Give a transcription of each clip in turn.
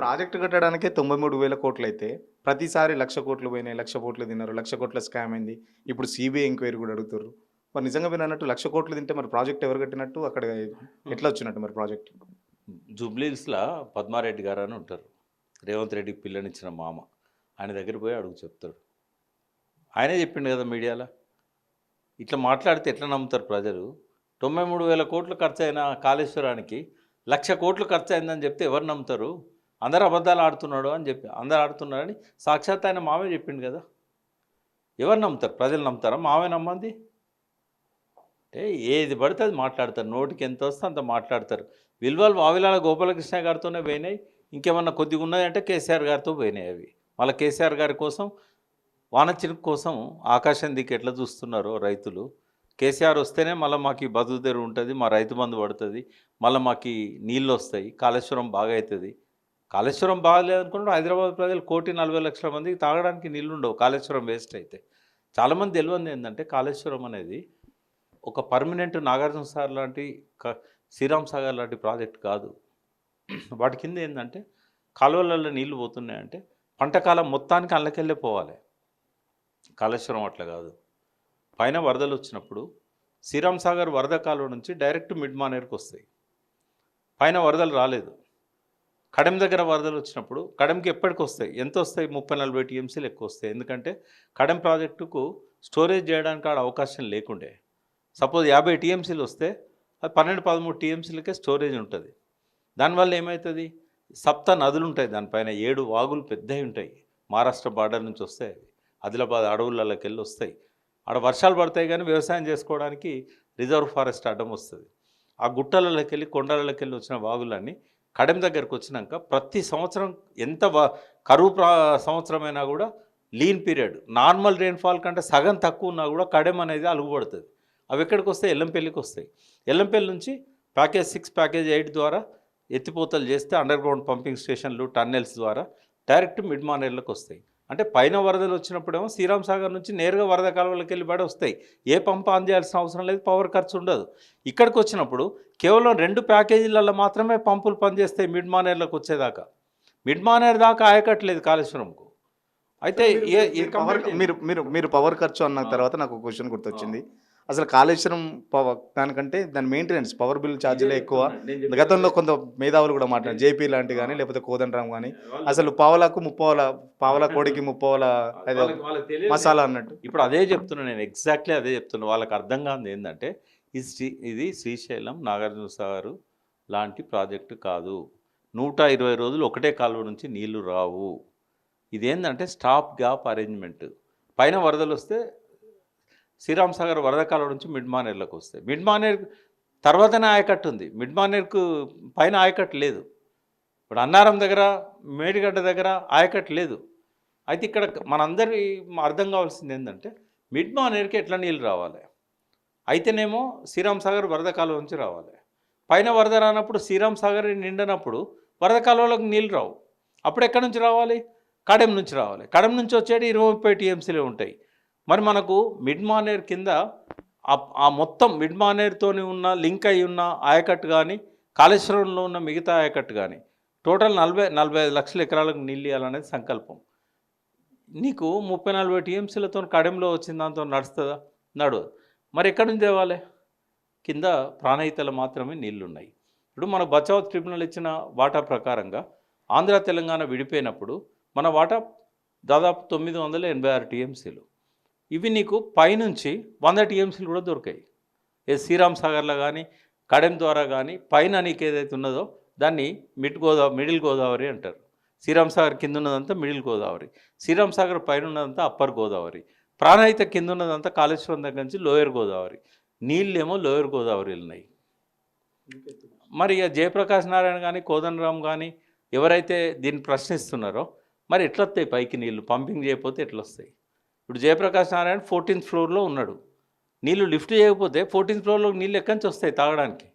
Project కట్టడానికే 93,000 కోట్లయితే, ప్రతిసారి 1,00,000 కోట్లు పోయినాయి, 1,00,000 కోట్లు తిన్నారు, 1,00,000 కోట్ల స్కామ్ అయింది. ఇప్పుడు సీబీఐ ఎంక్వైరీ గూడా అడుగుతుర్రు. మరి నిజంగా మీరన్నట్టు 1,00,000 కోట్లు తింటే మరి ప్రాజెక్ట్ ఎవరు కట్టినట్టు? అక్కడ ఎట్లా వచ్చినట్టు మరి ప్రాజెక్ట్? జూబ్లీహిల్స్‌ల పద్మారెడ్డి గారని ఉంటారు. రేవంత్ రెడ్డికి పిల్లనిచ్చిన మామ. ఆయన దగ్గరికి పోయి అడుగు చెప్తాడు. ఆయనే చెప్పిండు కదా మీడియాలో. ఇట్లా మాట్లాడితే ఎట్లా నమ్ముతారు ప్రజలు? 93,000 కోట్లు ఖర్చయిన కాళేశ్వరానికి 1,00,000 కోట్లు ఖర్చయిందని చెప్తే ఎవరు నమ్ముతారు? అందరూ అబద్ధాలు ఆడుతున్నాడు అని చెప్పి అందరూ ఆడుతున్నారని సాక్షాత్ ఆయన మామే చెప్పిండు కదా! ఎవరు నమ్ముతారు? ప్రజలు నమ్ముతారా? మామే నమ్మంది? అంటే ఏది పడితే అది మాట్లాడతారు. నోటికి ఎంత వస్తే అంత మాట్లాడతారు. విలువలు వావిలాల గోపాలకృష్ణ గారితోనే పోయినాయి. ఇంకేమన్నా కొద్దిగా ఉన్నాయంటే కేసీఆర్ గారితో పోయినాయి అవి. మళ్ళీ కేసీఆర్ గారి కోసం వాన చినుకు కోసం ఆకాశం దిక్కు ఎట్లా చూస్తున్నారో రైతులు. కేసీఆర్ వస్తేనే మళ్ళీ మాకు ఈ బతుకు తెరువు ఉంటుంది, మా రైతు బంధు పడుతుంది, మళ్ళీ మాకు ఈ నీళ్ళు వస్తాయి, కాళేశ్వరం బాగా అవుతుంది. కాళేశ్వరం బాగాలేదనుకున్నప్పుడు హైదరాబాద్ ప్రజలు 1,40,00,000 మందికి తాగడానికి నీళ్ళు ఉండవు కాళేశ్వరం వేస్ట్ అయితే. చాలామంది తెలియదు ఏంటంటే కాళేశ్వరం అనేది ఒక పర్మనెంట్ నాగార్జున సార్ లాంటి శ్రీరామ్ సాగర్ లాంటి ప్రాజెక్ట్ కాదు. వాటి కింద ఏంటంటే కాలువలలో నీళ్లు పోతున్నాయంటే పంటకాలం మొత్తానికి అల్లకెళ్ళే పోవాలి. కాళేశ్వరం అట్లా కాదు. పైన వరదలు వచ్చినప్పుడు శ్రీరామ్ సాగర్ వరద కాలువ నుంచి డైరెక్ట్ మిడ్ మానేర్కి వస్తాయి. పైన వరదలు రాలేదు. కడెం దగ్గర వరదలు వచ్చినప్పుడు కడెంకి ఎప్పటికి వస్తాయి? ఎంత వస్తాయి? 30-40 టీఎంసీలు ఎక్కువ వస్తాయి. ఎందుకంటే కడెం ప్రాజెక్టుకు స్టోరేజ్ చేయడానికి ఆడ అవకాశం లేకుండే. సపోజ్ 50 టీఎంసీలు వస్తే అది 12-13 టీఎంసీలకే స్టోరేజ్ ఉంటుంది. దానివల్ల ఏమవుతుంది? సప్త నదులు ఉంటాయి దానిపైన, 7 వాగులు పెద్దవి ఉంటాయి. మహారాష్ట్ర బార్డర్ నుంచి వస్తాయి అవి. ఆదిలాబాద్ అడవులలోకి వెళ్ళి వస్తాయి. ఆడ వర్షాలు పడతాయి కానీ వ్యవసాయం చేసుకోవడానికి రిజర్వ్ ఫారెస్ట్ అడ్డం వస్తుంది. ఆ గుట్టలలోకి వెళ్ళి కొండలలోకి వెళ్ళి వచ్చిన వాగులన్నీ కడెం దగ్గరకు వచ్చినాక ప్రతి సంవత్సరం ఎంత కరువు సంవత్సరమైనా కూడా లీన్ పీరియడ్ నార్మల్ రెయిన్ఫాల్ కంటే సగం తక్కువ ఉన్నా కూడా కడెం అనేది అలుగుపడుతుంది. అవి ఎక్కడికి వస్తాయి? ఎల్లంపల్లికి వస్తాయి. ఎల్లంపల్లి నుంచి ప్యాకేజ్ 6 ప్యాకేజ్ 8 ద్వారా ఎత్తిపోతలు చేస్తే అండర్ గ్రౌండ్ పంపింగ్ స్టేషన్లు టన్నెల్స్ ద్వారా డైరెక్ట్ మిడ్ మానేర్లకు వస్తాయి. అంటే పైన వరదలు వచ్చినప్పుడేమో శ్రీరామ్ సాగర్ నుంచి నేరుగా వరద కాలువలకు వెళ్ళి పడి వస్తాయి. ఏ పంప్ ఆన్ చేయాల్సిన అవసరం లేదు, పవర్ ఖర్చు ఉండదు. ఇక్కడికి వచ్చినప్పుడు కేవలం 2 ప్యాకేజీలలో మాత్రమే పంపులు పనిచేస్తాయి మిడ్ మానేర్లకు వచ్చేదాకా. మిడ్ మానేర్ దాకా ఆయకట్లేదు కాళేశ్వరంకు. అయితే మీరు పవర్ ఖర్చు అన్న తర్వాత నాకు ఒక క్వశ్చన్ గుర్తొచ్చింది. అసలు కాళేశ్వరం దానికంటే దాని మెయింటెనెన్స్ పవర్ బిల్ ఛార్జీలే ఎక్కువ. గతంలో కొంత మేధావులు కూడా మాట్లాడారు, జేపీ లాంటి కానీ లేకపోతే కోదండరామ్ కానీ, అసలు పావలకు పావల కోడికి 30 మసాలా అన్నట్టు. ఇప్పుడు అదే చెప్తున్నా నేను, ఎగ్జాక్ట్లీ అదే చెప్తున్నా. వాళ్ళకి అర్థం కాదు ఏంటంటే ఇది శ్రీశైలం నాగార్జున సాగర్ లాంటి ప్రాజెక్టు కాదు. 120 రోజులు ఒకటే కాలువ నుంచి నీళ్లు రావు. ఇదేంటంటే స్టాప్ గ్యాప్ అరేంజ్మెంట్. పైన వరదలు వస్తే శ్రీరామ్ సాగర్ వరద కాలువ నుంచి మిడ్ మానేర్లకు వస్తాయి. మిడ్ మానేర్ తర్వాతనే ఆయకట్టు ఉంది. మిడ్ మానేర్కు పైన ఆయకట్టు లేదు. ఇప్పుడు అన్నారం దగ్గర మేడిగడ్డ దగ్గర ఆయకట్టు లేదు. అయితే ఇక్కడ మనందరి అర్థం కావాల్సింది ఏంటంటే మిడ్ మానేర్కి ఎట్లా నీళ్ళు రావాలి? అయితేనేమో శ్రీరామ్ సాగర్ వరద కాలువ నుంచి రావాలి. పైన వరద రానప్పుడు శ్రీరామ్ సాగర్ నిండినప్పుడు వరద కాలువలకు నీళ్ళు రావు. అప్పుడు ఎక్కడి నుంచి రావాలి? కడెం నుంచి రావాలి. కడెం నుంచి వచ్చేటి 20-30 టీఎంసీలు ఉంటాయి. మరి మనకు మిడ్ మానేర్ కింద ఆ మొత్తం మిడ్ మానేర్తోని ఉన్న లింక్ అయి ఉన్న ఆయకట్టు కానీ కాళేశ్వరంలో ఉన్న మిగతా ఆయకట్టు కానీ టోటల్ 40-45 లక్షల ఎకరాలకు నీళ్ళు ఇవ్వాలనేది సంకల్పం. నీకు 30-40 టీఎంసీలతో కడెంలో వచ్చిన దాంతో నడుస్తుందా? నడవదు. మరి ఎక్కడి నుంచి తేవాలి? కింద ప్రాణహితలు మాత్రమే నీళ్లు ఉన్నాయి. ఇప్పుడు మన బచావ్ ట్రిబ్యునల్ ఇచ్చిన వాటా ప్రకారంగా ఆంధ్ర తెలంగాణ విడిపోయినప్పుడు మన వాటా దాదాపు 986 టీఎంసీలు. ఇవి నీకు పైనుంచి 100 టీఎంసీలు కూడా దొరికాయి. శ్రీరామ్ సాగర్లో కానీ కడెం ద్వారా కానీ పైన నీకు ఏదైతే ఉన్నదో దాన్ని మిడిల్ గోదావరి అంటారు. శ్రీరామ్ సాగర్ కింద ఉన్నదంతా మిడిల్ గోదావరి, శ్రీరామ్ సాగర్ పైన ఉన్నదంతా అప్పర్ గోదావరి, ప్రాణహిత కింద ఉన్నదంతా కాళేశ్వరం దగ్గర నుంచి లోయర్ గోదావరి. నీళ్ళేమో లోయర్ గోదావరి ఉన్నాయి. మరి ఇక జయప్రకాష్ నారాయణ కానీ కోదండరామ్ కానీ ఎవరైతే దీన్ని ప్రశ్నిస్తున్నారో మరి ఎట్లొస్తాయి పైకి నీళ్ళు? పంపింగ్ చేయకపోతే ఎట్లొస్తాయి? ఇప్పుడు జయప్రకాష్ నారాయణ 14th ఫ్లోర్లో ఉన్నాడు. నీళ్ళు లిఫ్ట్ చేయకపోతే 14th ఫ్లోర్లో నీళ్ళు ఎక్కడి నుంచి వస్తాయి తాగడానికి?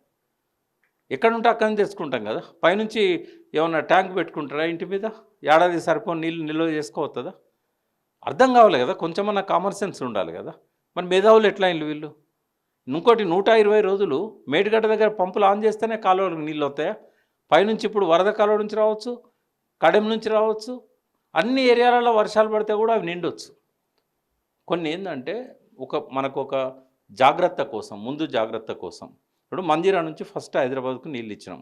ఎక్కడుంటే అక్కడి నుంచి తెచ్చుకుంటాం కదా. పైనుంచి ఏమన్నా ట్యాంక్ పెట్టుకుంటారా ఇంటి మీద? ఏడాది సరిపోని నీళ్ళు నిల్వ చేసుకోవద్దా? అర్థం కావాలి కదా, కొంచెమన్నా కామన్ సెన్స్ ఉండాలి కదా. మరి మేధావులు ఎట్లా వీళ్ళు? ఇంకోటి 120 రోజులు మేడిగడ్డ దగ్గర పంపులు ఆన్ చేస్తేనే కాలువలకు నీళ్ళు వస్తాయా? పైనుంచి ఇప్పుడు వరద కాలువ నుంచి రావచ్చు, కడెం నుంచి రావచ్చు, అన్ని ఏరియాలలో వర్షాలు పడితే కూడా అవి నిండొచ్చు. కొన్ని ఏంటంటే మనకు ఒక జాగ్రత్త కోసం, ముందు జాగ్రత్త కోసం. ఇప్పుడు మంజీరా నుంచి ఫస్ట్ హైదరాబాద్కు నీళ్ళు ఇచ్చినాం.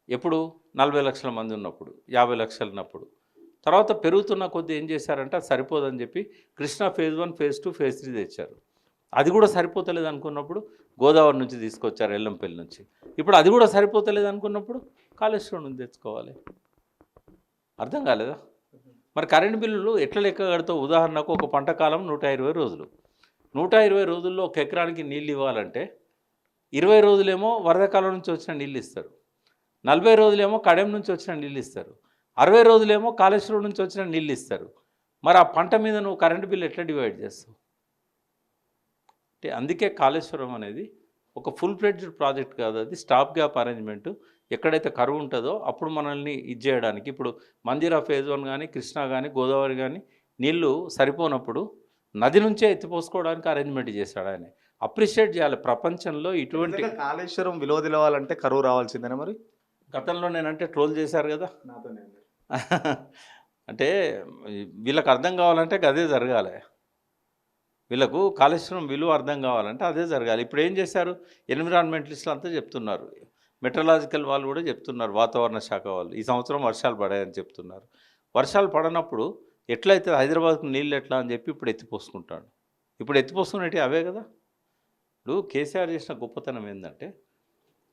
ఎప్పుడు 40 లక్షల మంది ఉన్నప్పుడు, 50 లక్షలు ఉన్నప్పుడు. తర్వాత పెరుగుతున్న కొద్దీ ఏం చేశారంటే అది సరిపోదని చెప్పి కృష్ణా ఫేజ్ 1, ఫేజ్ 2, ఫేజ్ 3 తెచ్చారు. అది కూడా సరిపోతలేదు అనుకున్నప్పుడు గోదావరి నుంచి తీసుకొచ్చారు, ఎల్లంపల్లి నుంచి. ఇప్పుడు అది కూడా సరిపోతలేదు అనుకున్నప్పుడు కాళేశ్వరం నుంచి తెచ్చుకోవాలి. అర్థం కాలేదా? మరి కరెంటు బిల్లులు ఎట్లా లెక్క కడతావు? ఉదాహరణకు ఒక పంట కాలం 120 రోజులు. 120 రోజుల్లో ఒక ఎకరానికి నీళ్ళు ఇవ్వాలంటే 20 రోజులేమో వరద కాలం నుంచి వచ్చిన నీళ్ళు ఇస్తారు, 40 రోజులేమో కడెం నుంచి వచ్చిన నీళ్ళు ఇస్తారు, 60 రోజులేమో కాళేశ్వరం నుంచి వచ్చిన నీళ్ళు ఇస్తారు. మరి ఆ పంట మీద నువ్వు కరెంటు బిల్లు ఎట్లా డివైడ్ చేస్తావు? అంటే అందుకే కాళేశ్వరం అనేది ఒక ఫుల్ ఫ్లెడ్జ్డ్ ప్రాజెక్ట్ కాదు, అది స్టాప్ గ్యాప్ అరేంజ్మెంటు. ఎక్కడైతే కరువు ఉంటుందో అప్పుడు మనల్ని ఇది చేయడానికి. ఇప్పుడు మంజీరా ఫేజ్ 1 కానీ, కృష్ణా కానీ, గోదావరి కానీ నీళ్లు సరిపోనప్పుడు నది నుంచే ఎత్తిపోసుకోవడానికి అరేంజ్మెంట్ చేశాడు ఆయన. అప్రిషియేట్ చేయాలి. ప్రపంచంలో ఇటువంటి కాళేశ్వరం విలువ తెలవాలంటే కరువు రావాల్సిందేనా? మరి గతంలో నేనంటే ట్రోల్ చేశారు కదా. అంటే వీళ్ళకి అర్థం కావాలంటే అదే జరగాలి. వీళ్ళకు కాళేశ్వరం విలువ అర్థం కావాలంటే అదే జరగాలి. ఇప్పుడు ఏం చేశారు? ఎన్విరాన్మెంటలిస్టులు అంతా చెప్తున్నారు, మెట్రలాజికల్ వాళ్ళు కూడా చెప్తున్నారు, వాతావరణ శాఖ వాళ్ళు ఈ సంవత్సరం వర్షాలు పడాయని చెప్తున్నారు. వర్షాలు పడనప్పుడు ఎట్లయితే హైదరాబాద్కు నీళ్ళు ఎట్లా అని చెప్పి ఇప్పుడు ఎత్తిపోసుకుంటాడు. ఇప్పుడు ఎత్తిపోసుకునేవి అవే కదా. ఇప్పుడు కేసీఆర్ చేసిన గొప్పతనం ఏంటంటే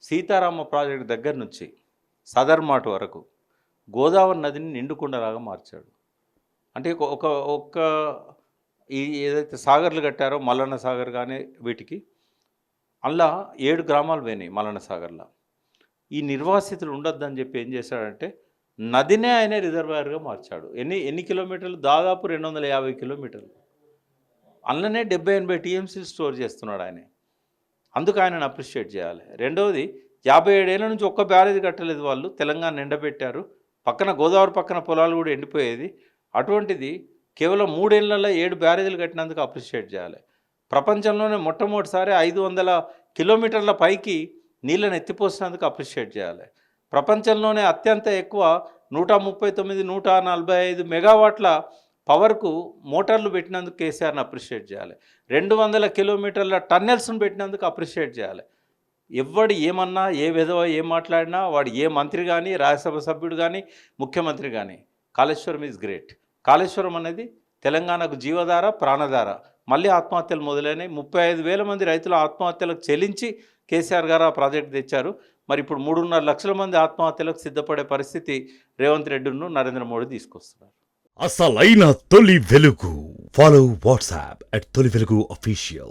సీతారామ ప్రాజెక్టు దగ్గర నుంచి సదర్మాట్ వరకు గోదావరి నదిని నిండుకుండలాగా మార్చాడు. అంటే ఒక ఈ ఏదైతే సాగర్లు కట్టారో మల్లన్న సాగర్ కానీ వీటికి అలా 7 గ్రామాలు పోయినాయి మల్లన్న సాగర్లో. ఈ నిర్వాసితులు ఉండొద్దని చెప్పి ఏం చేశాడంటే నదినే ఆయనే రిజర్వాయర్గా మార్చాడు. ఎన్ని కిలోమీటర్లు? దాదాపు 250 కిలోమీటర్లు. అందులోనే 70-80 టీఎంసీలు స్టోర్ చేస్తున్నాడు ఆయన. అందుకు ఆయనను అప్రిషియేట్ చేయాలి. రెండవది, 57 ఏళ్ళ నుంచి ఒక్క బ్యారేజ్ కట్టలేదు వాళ్ళు. తెలంగాణ ఎండబెట్టారు, పక్కన గోదావరి పక్కన పొలాలు కూడా ఎండిపోయేది. అటువంటిది కేవలం 3 ఏళ్లలో 7 బ్యారేజీలు కట్టినందుకు అప్రిషియేట్ చేయాలి. ప్రపంచంలోనే మొట్టమొదటిసారి 500 కిలోమీటర్ల పైకి నీళ్ళని ఎత్తిపోసినందుకు అప్రిషియేట్ చేయాలి. ప్రపంచంలోనే అత్యంత ఎక్కువ 139-145 మెగావాట్ల పవర్కు మోటార్లు పెట్టినందుకు కేసీఆర్ని అప్రిషియేట్ చేయాలి. 200 కిలోమీటర్ల టన్నెల్స్ను పెట్టినందుకు అప్రిషియేట్ చేయాలి. ఎవడు ఏమన్నా, ఏ విధవ ఏం మాట్లాడినా, వాడు ఏ మంత్రి కానీ, రాజ్యసభ సభ్యుడు కానీ, ముఖ్యమంత్రి కానీ, కాళేశ్వరం ఈజ్ గ్రేట్. కాళేశ్వరం అనేది తెలంగాణకు జీవధార, ప్రాణధార. మళ్ళీ ఆత్మహత్యలు మొదలైనవి. 35,000 మంది రైతుల ఆత్మహత్యలకు చెల్లించి కేసీఆర్ గారు ఆ ప్రాజెక్ట్ తెచ్చారు. మరి ఇప్పుడు 3.5 లక్షల మంది ఆత్మహత్యలకు సిద్ధపడే పరిస్థితి రేవంత్ రెడ్డిను నరేంద్ర మోడీ తీసుకొస్తున్నారు. అసలైన తొలి వెలుగు. ఫాలో వాట్సాప్ @తొలి వెలుగు official.